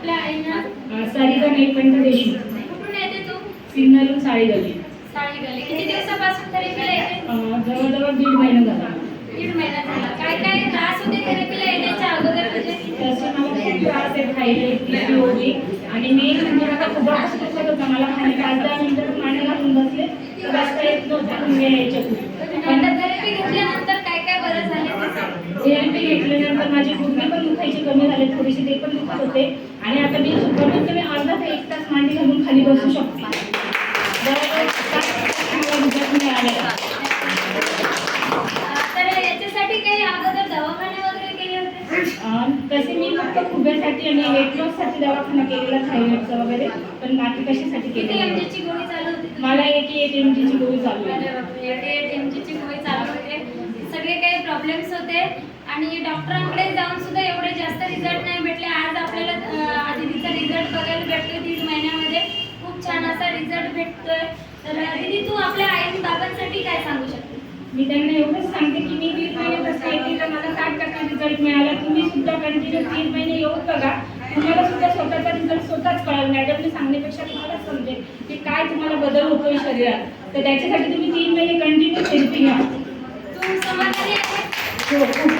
आपल्या आईनं सारिका नीलकंठ देशमुख. कुठून येते तू? सिन्नरहून साडी गली. साडी गली. किती दिवसापासून थेरपीला येते? जवळजवळ 1.5 महिना झाला. 1.5 महिना झाला. काय काय त्रास होते थेरपीला येण्याच्या अगोदर तुझे? तसं मला खूप त्रास आहे, थायरॉइड, पीसीओडी आणि मेन म्हणजे मला खूप दुखत होतं. मला खाली 5-10 मिनिटं पाणी घालून बसले तर रस्ता येत नव्हता, मुंग्या यायच्या खूप. पण थेरपी घेतल्यानंतर काय काय बरं झाले ते सांग. थेरपी घेतल्यानंतर माझी गुडघे पण दुखायची कमी झाले, थोडीशी ते पण दुखत होते आणि आता मी कमीत कमी अर्धा ते 1 तास मांडी घालून खाली बसू शकते. तर याच्यासाठी काही अगोदर दवाखाने वगैरे केले होते? तसे मी फक्त खुब्यासाठी आणि वेट लॉससाठी दवाखाना केलेला, थायरॉइडचा वगैरे, पण बाकी कशासाठी किती केलेलं नाही. एमजीची गोळी चालू होती तुझी? मला 88 mg ची गोळी चालू आहे. अरे बापरे, 88 एमजीची गोळी चालू होते. सगळे काही प्रॉब्लेम्स होते आणि डॉक्टरांकडे जाऊन सुद्धा एवढे जास्त रिझल्ट नाही भेटले. आज आपल्याला दीदीचा रिझल्ट बघायला भेटतोय 1.5 महिन्यामध्ये. खूप छान असा रिझल्ट भेटतोय. तर दीदी तू आपल्या आई बाबांसाठी काय सांगू शकते? मी त्यांना एवढंच सांगते की मी 1.5 महिन्यात केलं, मला 60% रिझल्ट मिळाला. तुम्ही सुद्धा कंटिन्यू 3 महिने येऊन बघा, तुम्हाला सुद्धा स्वतःचा रिझल्ट स्वतःच कळेल. मॅडमने सांगण्यापेक्षा तुम्हाला समजेल की काय तुम्हाला बदल होतोय शरीरात. तर त्याच्यासाठी तुम्ही 3 महिने कंटिन्यू थेरपी घ्या. तू समाधानी आहे? हो, खूप.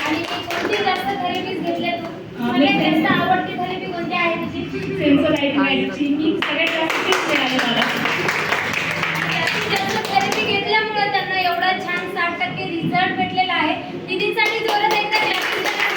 आणि कोणती जास्त थेरपीज घेतल्या तू? सगळ्यात जास्त आवडती थेरपी कोणती आहे तुझी? सेन्सोलाइटची मी सगळ्यात जास्त तेच मिळाले मला. जास्तीत जास्त थेरपी घेतल्यामुळे त्यांना एवढा छान 60% रिझल्ट भेटलेला आहे. दीदींसाठी जोरात एकदा क्लॅपिंग करा.